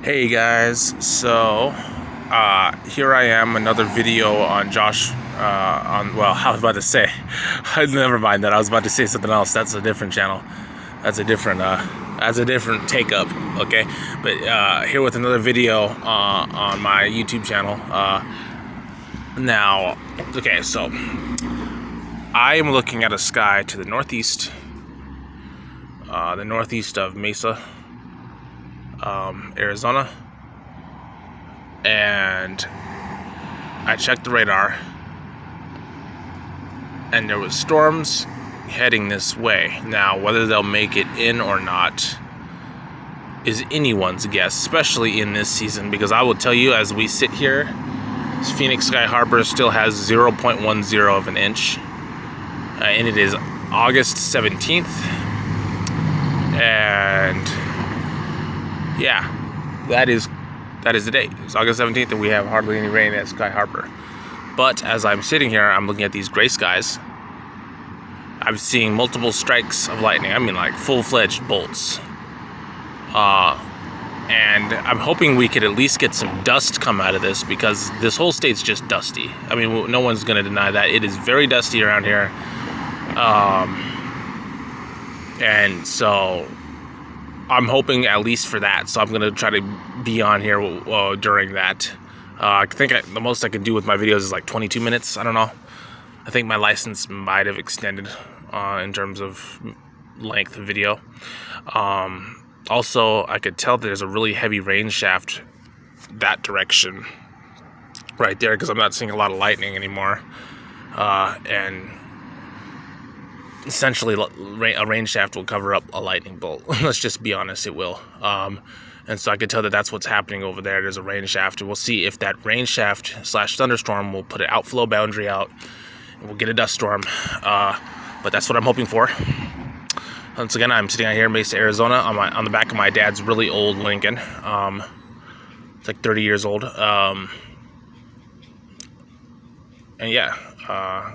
Hey guys, so here I am, another video on I was about to say, never mind that, I was about to say something else. That's a different channel. That's a different take up, okay? But here with another video on my YouTube channel. Now, okay, so I am looking at a sky to the northeast of Mesa, Arizona, and I checked the radar, and there was storms heading this way. Now, whether they'll make it in or not is anyone's guess, especially in this season, because I will tell you, as we sit here, Phoenix Sky Harbor still has 0.10 of an inch, and it is August 17th, and yeah, that is the date. It's August 17th, and we have hardly any rain at Sky Harbor. But as I'm sitting here, I'm looking at these gray skies. I'm seeing multiple strikes of lightning. I mean, like full-fledged bolts. And I'm hoping we could at least get some dust come out of this, because this whole state's just dusty. I mean, no one's going to deny that. It is very dusty around here. And so I'm hoping at least for that. So I'm going to try to be on here during that. I think the most I can do with my videos is like 22 minutes. I don't know. I think my license might have extended in terms of length of video. Also, I could tell there's a really heavy rain shaft that direction right there, because I'm not seeing a lot of lightning anymore. And essentially, a rain shaft will cover up a lightning bolt. Let's just be honest, it will. And so I could tell that that's what's happening over there. There's a rain shaft, and we'll see if that rain shaft / thunderstorm will put an outflow boundary out, and we'll get a dust storm. But that's what I'm hoping for. Once again, I'm sitting out here in Mesa, Arizona, on the back of my dad's really old Lincoln. It's like 30 years old. And yeah,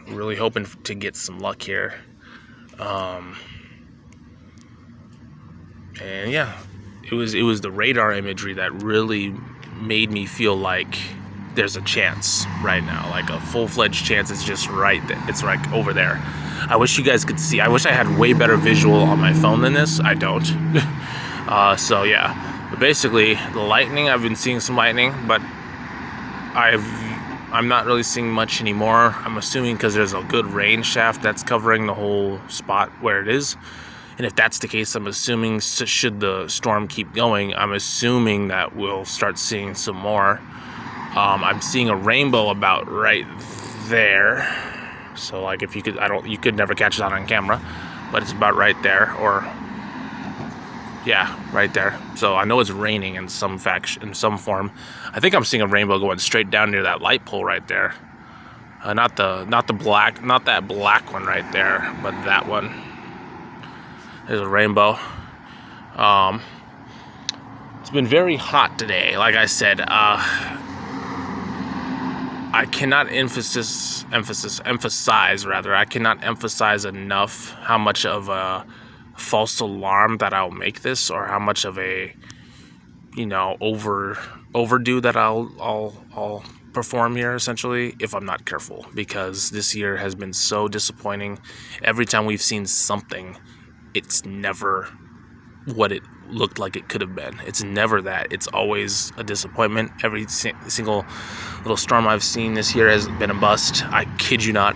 really hoping to get some luck here. And yeah, it was the radar imagery that really made me feel like there's a chance right now, like a full-fledged chance. It's just right there. It's like over there. I wish you guys could see. I wish I had way better visual on my phone than this. I don't. So yeah, but basically the lightning, I've been seeing some lightning, but I'm not really seeing much anymore. I'm assuming because there's a good rain shaft that's covering the whole spot where it is. And if that's the case, I'm assuming, should the storm keep going, I'm assuming that we'll start seeing some more. I'm seeing a rainbow about right there. So like, if you could, you could never catch that on camera, but it's about right there, or yeah, right there. So I know it's raining in some form. I think I'm seeing a rainbow going straight down near that light pole right there. Not that black one right there, but that one. There's a rainbow. It's been very hot today. Like I said, I cannot emphasize enough how much of a false alarm that I'll make this, or how much of a, overdo that I'll perform here, essentially, if I'm not careful, because this year has been so disappointing. Every time we've seen something, it's never what it looked like it could have been. It's never that. It's always a disappointment. Every single little storm I've seen this year has been a bust. I kid you not.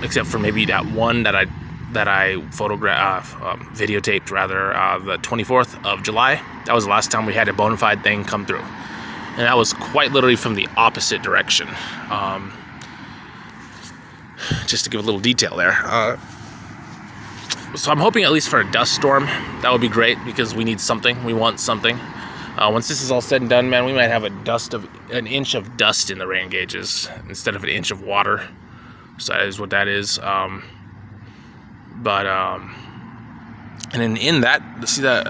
Except for maybe that one that I videotaped rather, the 24th of July. That was the last time we had a bona fide thing come through, and that was quite literally from the opposite direction. Just to give a little detail there. So I'm hoping at least for a dust storm. That would be great, because we need something. We want something. Once this is all said and done, man, we might have an inch of dust in the rain gauges instead of an inch of water. So that is what that is. And then in that, see that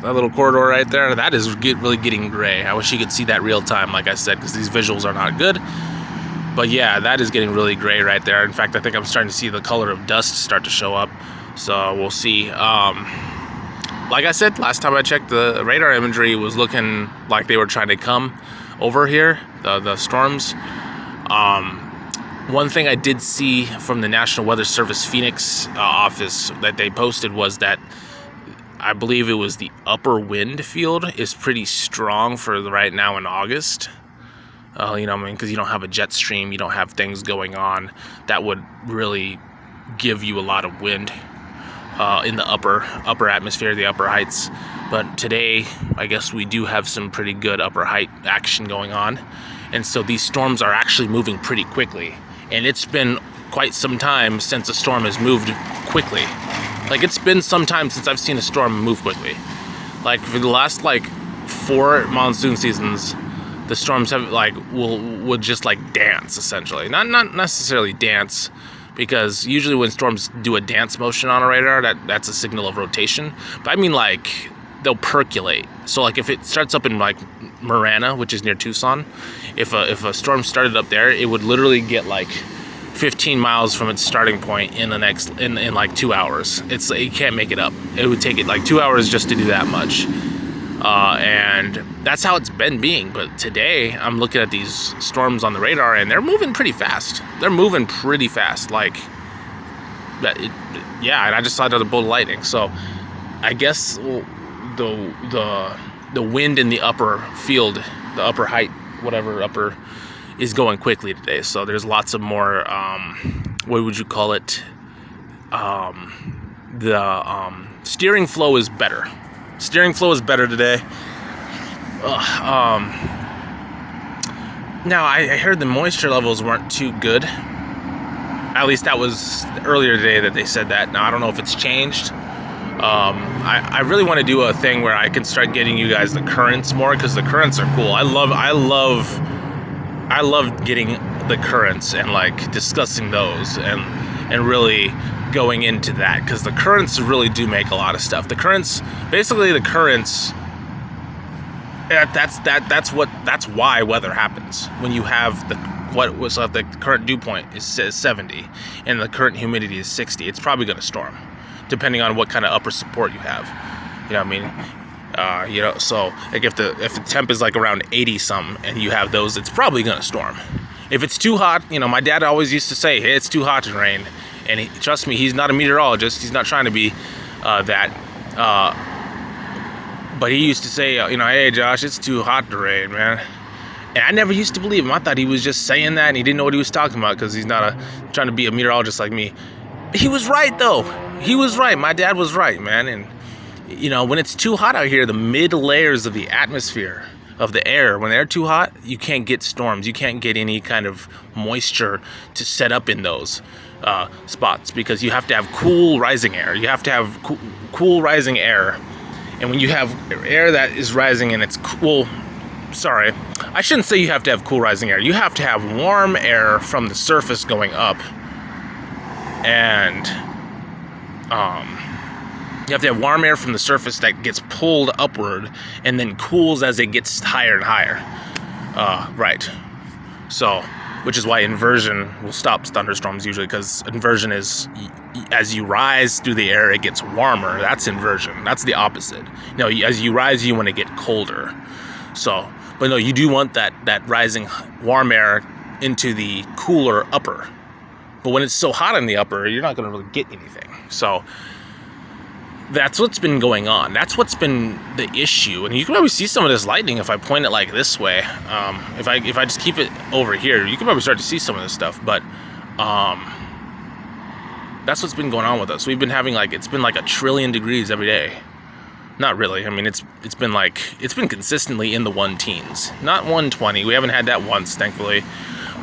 little corridor right there? That is really getting gray. I wish you could see that real time, like I said, because these visuals are not good. But yeah, that is getting really gray right there. In fact, I think I'm starting to see the color of dust start to show up. So we'll see. like I said, last time I checked, the radar imagery was looking like they were trying to come over here, the storms. One thing I did see from the National Weather Service Phoenix office that they posted was that I believe it was the upper wind field is pretty strong for right now in August. You know what I mean? Because you don't have a jet stream, you don't have things going on that would really give you a lot of wind in the upper atmosphere, the upper heights. But today, I guess we do have some pretty good upper height action going on. And so these storms are actually moving pretty quickly. And it's been quite some time since a storm has moved quickly. Like, it's been some time since I've seen a storm move quickly. Like, for the last, 4 monsoon seasons, the storms have, would just, dance, essentially. Not necessarily dance, because usually when storms do a dance motion on a radar, that's a signal of rotation. But I mean, they'll percolate. So, if it starts up in, Marana, which is near Tucson, if a storm started up there, it would literally get, 15 miles from its starting point in 2 hours. You can't make it up. It would take it 2 hours just to do that much. And that's how it's been being. But today, I'm looking at these storms on the radar, and they're moving pretty fast. And I just saw another bolt of lightning. So I guess the wind in the upper field, the upper height, whatever upper, is going quickly today. So there's lots of more, what would you call it? The steering flow is better. Steering flow is better today. Now, I heard the moisture levels weren't too good. At least that was earlier today that they said that. Now, I don't know if it's changed. I really want to do a thing where I can start getting you guys the currents more, because the currents are cool. I love getting the currents and discussing those and really going into that, because the currents really do make a lot of stuff. The currents, that's why weather happens. When you have the current dew point is 70 and the current humidity is 60, it's probably going to storm, depending on what kind of upper support you have. You know what I mean? So if the temp is around 80 something and you have those, it's probably going to storm. If it's too hot, my dad always used to say, hey, it's too hot to rain. And trust me, he's not a meteorologist. He's not trying to be that. But he used to say, hey, Josh, it's too hot to rain, man. And I never used to believe him. I thought he was just saying that and he didn't know what he was talking about, because he's not trying to be a meteorologist like me. He was right, though. He was right. My dad was right, man. And, when it's too hot out here, the mid layers of the atmosphere, of the air, when they're too hot, you can't get storms. You can't get any kind of moisture to set up in those spots, because you have to have cool rising air. You have to have cool rising air. And when you have air that is rising and it's cool, sorry, I shouldn't say you have to have cool rising air. You have to have warm air from the surface going up. And you have to have warm air from the surface that gets pulled upward and then cools as it gets higher and higher. Right. So, which is why inversion will stop thunderstorms usually, because inversion is, as you rise through the air, it gets warmer. That's inversion. That's the opposite. As you rise, you want to get colder. So, but no, you do want that rising warm air into the cooler upper. But when it's so hot in the upper, you're not going to really get anything. So that's what's been going on. That's what's been the issue. And you can probably see some of this lightning if I point it this way. If I just keep it over here, you can probably start to see some of this stuff. But that's what's been going on with us. We've been having it's been 1 trillion degrees every day. Not really. I mean, it's been consistently in the 1-teens, not 120. We haven't had that once, thankfully.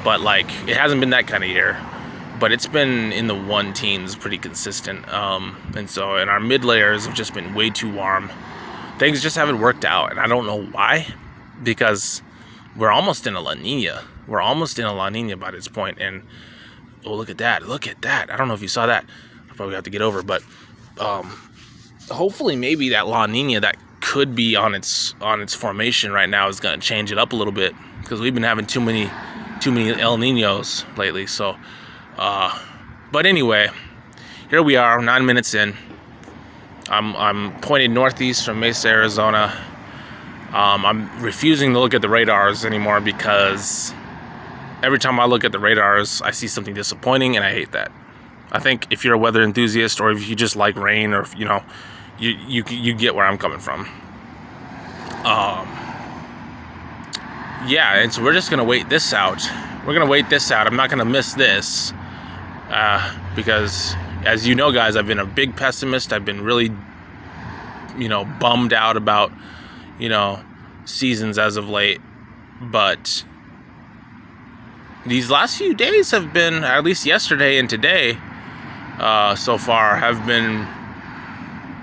But it hasn't been that kind of year. But it's been in the 1-teens, pretty consistent. And our mid layers have just been way too warm. Things just haven't worked out, and I don't know why, because we're almost in a La Nina. We're almost in a La Nina by this point, and look at that. I don't know if you saw that. I'll probably have to get over, but hopefully maybe that La Nina that could be on its formation right now is going to change it up a little bit, because we've been having too many El Niños lately. So but anyway, here we are, 9 minutes in. I'm pointed northeast from Mesa, Arizona. I'm refusing to look at the radars anymore because every time I look at the radars, I see something disappointing, and I hate that. I think if you're a weather enthusiast, or if you just like rain, or if, you get where I'm coming from. Yeah, and so we're just gonna wait this out. We're gonna wait this out. I'm not gonna miss this because, as you know, guys, I've been a big pessimist. I've been really, bummed out about, seasons as of late. But these last few days have been, at least yesterday and today, so far, have been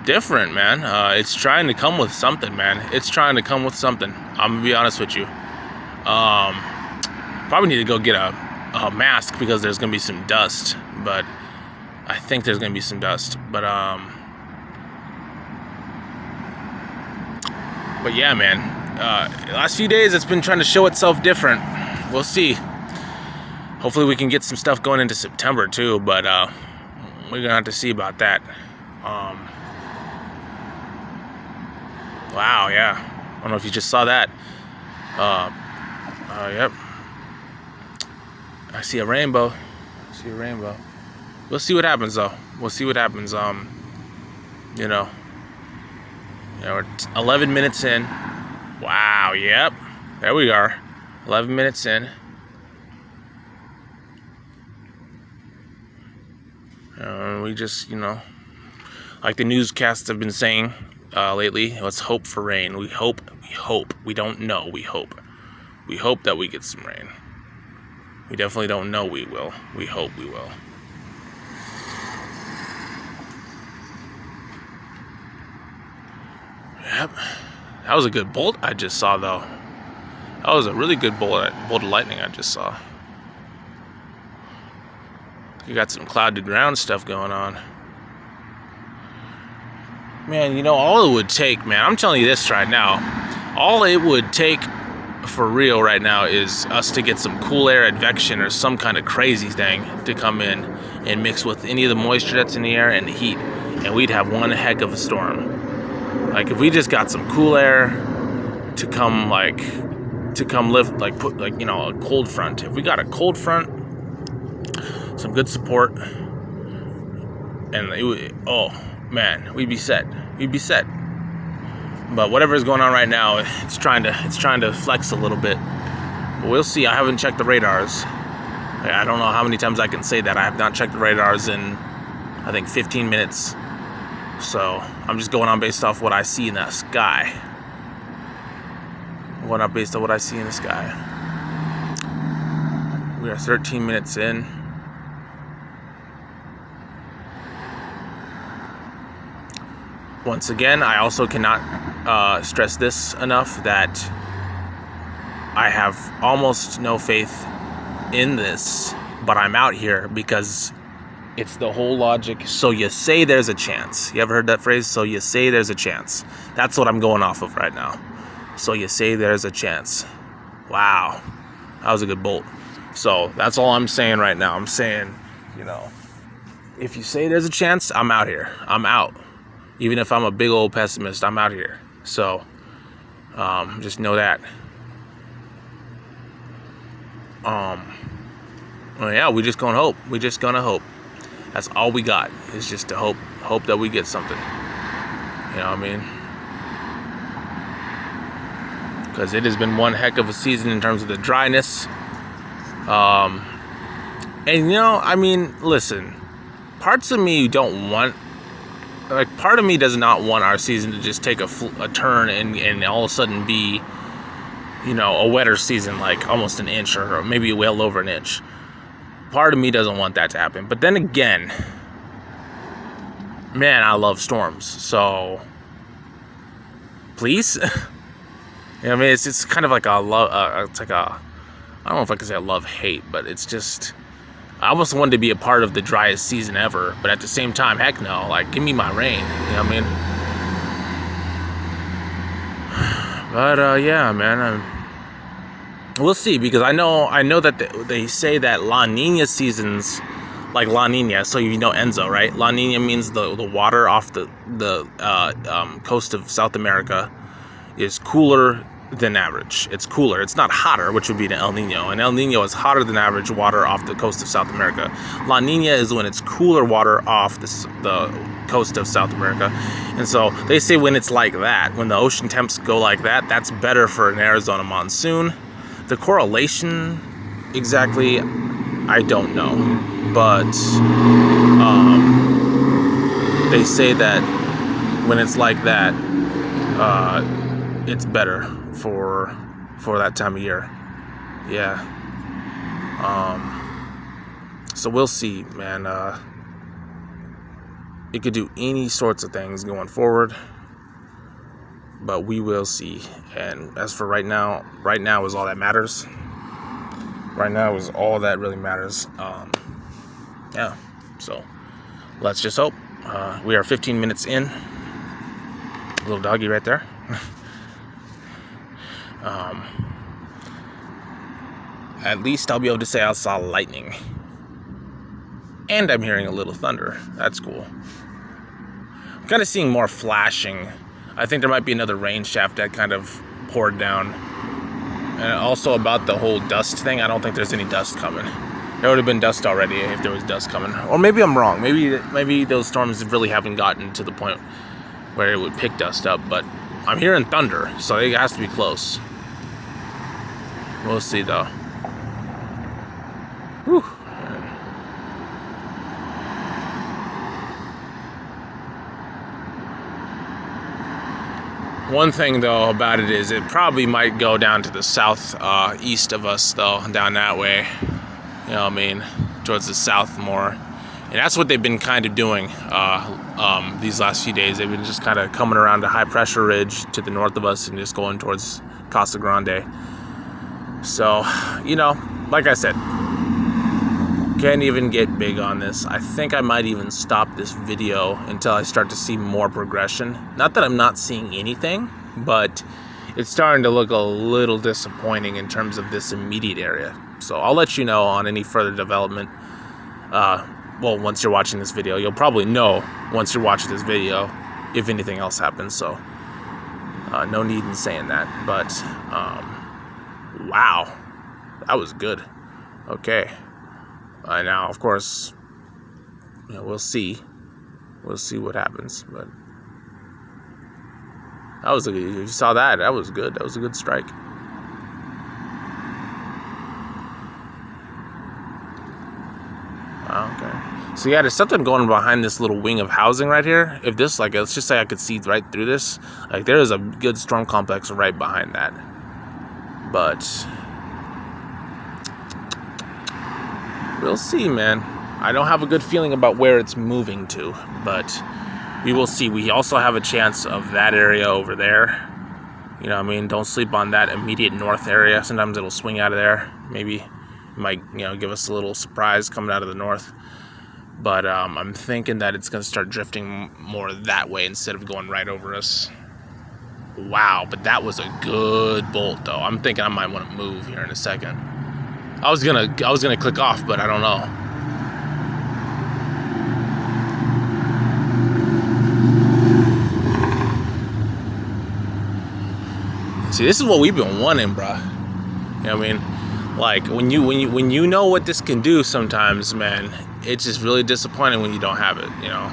different, man. It's trying to come with something, man. It's trying to come with something. I'm gonna be honest with you. Probably need to go get a mask because there's gonna be some dust. But I think there's gonna be some dust. But yeah, man. Last few days it's been trying to show itself different. We'll see. Hopefully we can get some stuff going into September too. But we're gonna have to see about that. Wow, yeah. I don't know if you just saw that. Yep. I see a rainbow. We'll see what happens, though. We'll see what happens. We're 11 minutes in. Wow, yep. There we are. 11 minutes in. We just, like the newscasts have been saying lately, let's hope for rain. We hope. We don't know. We hope. We hope that we get some rain. We definitely don't know we will. We hope we will. Yep. That was a good bolt I just saw, though. That was a really good bolt of lightning I just saw. You got some cloud to ground stuff going on. Man, all it would take, man, I'm telling you this right now, all it would take for real right now is us to get some cool air advection or some kind of crazy thing to come in and mix with any of the moisture that's in the air and the heat, and we'd have one heck of a storm. Like, if we just got some cool air to come lift, put a cold front. If we got a cold front, some good support, and we'd be set. But whatever is going on right now, it's trying to flex a little bit. But we'll see. I haven't checked the radars. I don't know how many times I can say that. I have not checked the radars in, I think, 15 minutes. So I'm just going on based off what I see in that sky. We are 13 minutes in. Once again, I also cannot stress this enough that I have almost no faith in this, but I'm out here because it's the whole logic. So you say there's a chance. You ever heard that phrase? So you say there's a chance. That's what I'm going off of right now. So you say there's a chance. Wow. That was a good bolt. So that's all I'm saying right now. I'm saying, if you say there's a chance, I'm out here. I'm out. Even if I'm a big old pessimist, I'm out here. So, just know that. Yeah, we just gonna hope. That's all we got, is just to hope that we get something. You know what I mean? Because it has been one heck of a season in terms of the dryness. Listen, parts of me don't want, part of me does not want our season to just take a turn and all of a sudden be, a wetter season, like almost an inch or maybe well over an inch. Part of me doesn't want that to happen. But then again, man, I love storms. So, please. It's kind of like a love. It's like a, I don't know if I can say a love-hate, but it's just, I almost wanted to be a part of the driest season ever, but at the same time, heck no, like, give me my rain, you know what I mean? But, yeah, man, we'll see, because I know that they say that La Nina seasons like La Nina. So you know Enzo, right? La Nina means the water off the coast of South America is cooler than average. It's cooler. It's not hotter, which would be the El Nino. And El Nino is hotter than average water off the coast of South America. La Nina is when it's cooler water off the coast of South America. And so they say when it's like that, when the ocean temps go like that, that's better for an Arizona monsoon. The correlation exactly, I don't know. But they say that when it's like that, it's better for that time of year. Yeah. So we'll see, man. It could do any sorts of things going forward, but we will see. And as for right now is all that matters. Right now is all that really matters. Yeah. So let's just hope. We are 15 minutes in. Little doggy right there. At least I'll be able to say I saw lightning. And I'm hearing a little thunder. That's cool. I'm kind of seeing more flashing. I think there might be another rain shaft that kind of poured down. And also about the whole dust thing, I don't think there's any dust coming. There would have been dust already if there was dust coming. Or maybe I'm wrong. Maybe those storms really haven't gotten to the point where it would pick dust up. But I'm hearing thunder, so it has to be close. We'll see, though. Whew. One thing, though, about it is it probably might go down to the south east of us, though, down that way. You know what I mean? Towards the south more. And that's what they've been kind of doing these last few days. They've been just kind of coming around a high-pressure ridge to the north of us and just going towards Casa Grande. So, you know, like I said, can't even get big on this. I think I might even stop this video until I start to see more progression. Not that I'm not seeing anything, but it's starting to look a little disappointing in terms of this immediate area. So I'll let you know on any further development. Well, once you're watching this video, you'll probably know once you're watching this video if anything else happens. So no need in saying that. But wow, that was good. Okay. Now, of course, you know, we'll see. We'll see what happens. But that was you saw that. That was good. That was a good strike. Okay. So yeah, there's something going behind this little wing of housing right here. If this, like, let's just say I could see right through this. Like, there is a good storm complex right behind that. But we'll see, man. I don't have a good feeling about where it's moving to, but we will see. We also have a chance of that area over there. You know what I mean? Don't sleep on that immediate north area. Sometimes it'll swing out of there. Maybe it might, you know, give us a little surprise coming out of the north. But I'm thinking that it's going to start drifting more that way instead of going right over us. Wow, but that was a good bolt, though. I'm thinking I might want to move here in a second. I was gonna click off, but I don't know. See, this is what we've been wanting, bruh. You know what I mean? Like, when you know what this can do sometimes, man, it's just really disappointing when you don't have it, you know?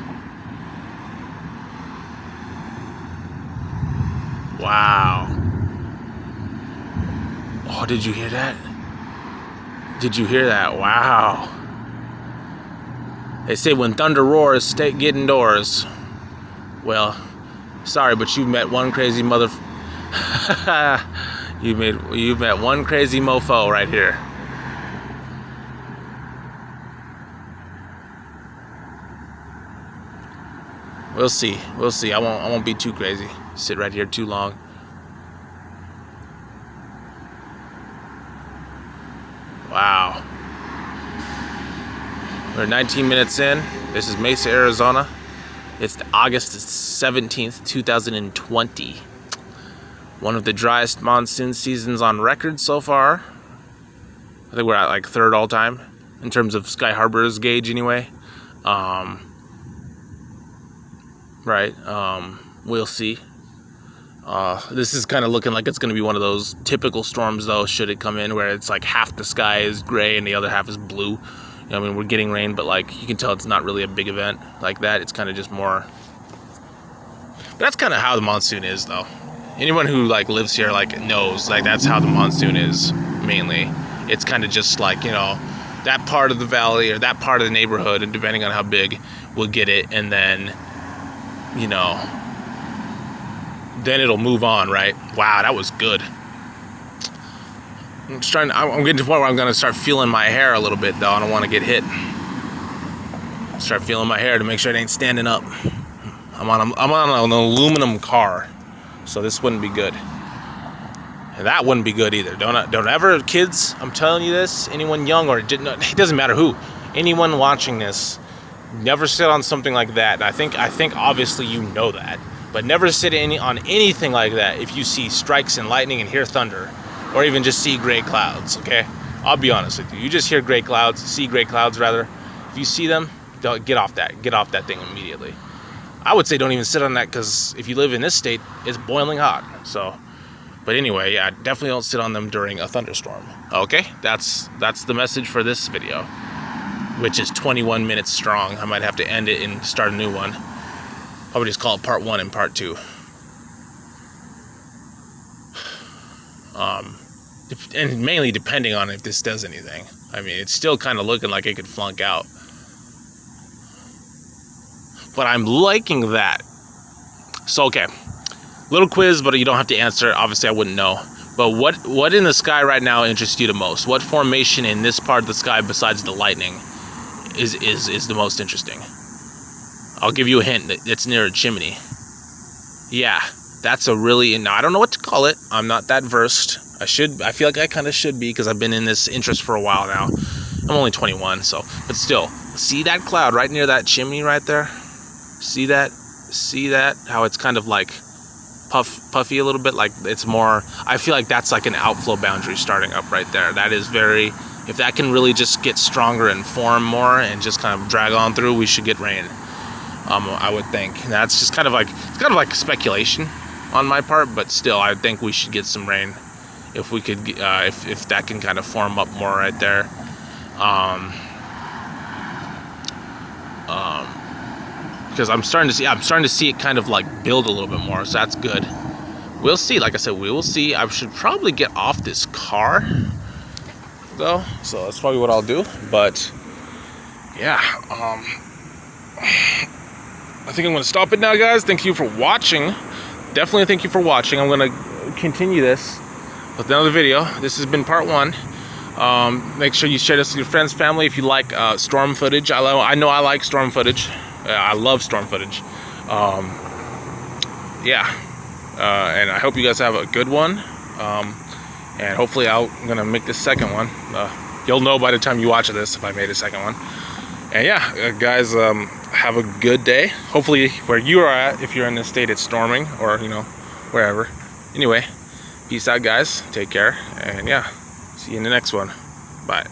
Wow. Oh, did you hear that? Did you hear that? Wow. They say when thunder roars, get indoors. Well, sorry, but you met one crazy you met one crazy mofo right here. We'll see. We'll see. I won't be too crazy. Sit right here too long. Wow. We're 19 minutes in. This is Mesa, Arizona. It's August 17th, 2020. One of the driest monsoon seasons on record so far. I think we're at like third all time. in terms of Sky Harbor's gauge anyway. Right, we'll see. This is kind of looking like it's going to be one of those typical storms, though, should it come in, where it's like half the sky is gray and the other half is blue. I mean, we're getting rain, but like you can tell it's not really a big event like that. It's kind of just more. But that's kind of how the monsoon is, though. Anyone who like lives here like knows like that's how the monsoon is mainly. It's kind of just like, you know, that part of the valley or that part of the neighborhood, and depending on how big, will get it, and then, you know, then it'll move on, right? Wow, that was good. I'm getting to the point where I'm gonna start feeling my hair a little bit, though. I don't want to get hit. Start feeling my hair to make sure it ain't standing up. I'm on an aluminum car, so this wouldn't be good. And that wouldn't be good either. Don't ever, kids, I'm telling you this, anyone young or it doesn't matter who, anyone watching this, never sit on something like that. I think obviously you know that, but never sit on anything like that if you see strikes and lightning and hear thunder, or even just see gray clouds. Okay, I'll be honest with you. You just hear gray clouds, see gray clouds rather. If you see them, don't get off that thing immediately. I would say don't even sit on that, because if you live in this state, it's boiling hot. So, but anyway, yeah, definitely don't sit on them during a thunderstorm. Okay, that's the message for this video, which is 21 minutes strong. I might have to end it and start a new one. Probably just call it part 1 and part 2. And mainly depending on if this does anything. I mean, it's still kind of looking like it could flunk out. But I'm liking that. So, okay. Little quiz, but you don't have to answer. Obviously, I wouldn't know. But what in the sky right now interests you the most? What formation in this part of the sky besides the lightning is the most interesting? I'll give you a hint. It's near a chimney. Yeah, that's a really... Now, I don't know what to call it. I'm not that versed. I feel like I kind of should be, because I've been in this interest for a while now. I'm only 21, so... But still, see that cloud right near that chimney right there? See that? See that? How it's kind of like puffy a little bit? Like it's more... I feel like that's like an outflow boundary starting up right there. That is very... If that can really just get stronger and form more and just kind of drag on through, we should get rain. I would think. That's just kind of like speculation on my part, but still, I think we should get some rain if we could, if that can kind of form up more right there. Because I'm starting to see it kind of like build a little bit more, so that's good. We'll see. Like I said, we will see. I should probably get off this car, though, so that's probably what I'll do. But yeah, I think I'm going to stop it now, guys. Thank you for watching. Definitely thank you for watching. I'm going to continue this with another video. This has been part 1. Make sure you share this with your friends, family, if you like storm footage. I know I like storm footage. I love storm footage. Yeah. And I hope you guys have a good one. And hopefully I'm going to make this second one. You'll know by the time you watch this if I made a second one. And yeah, guys, have a good day. Hopefully where you are at, if you're in this state, it's storming, or, you know, wherever. Anyway, peace out, guys. Take care. And yeah, see you in the next one. Bye.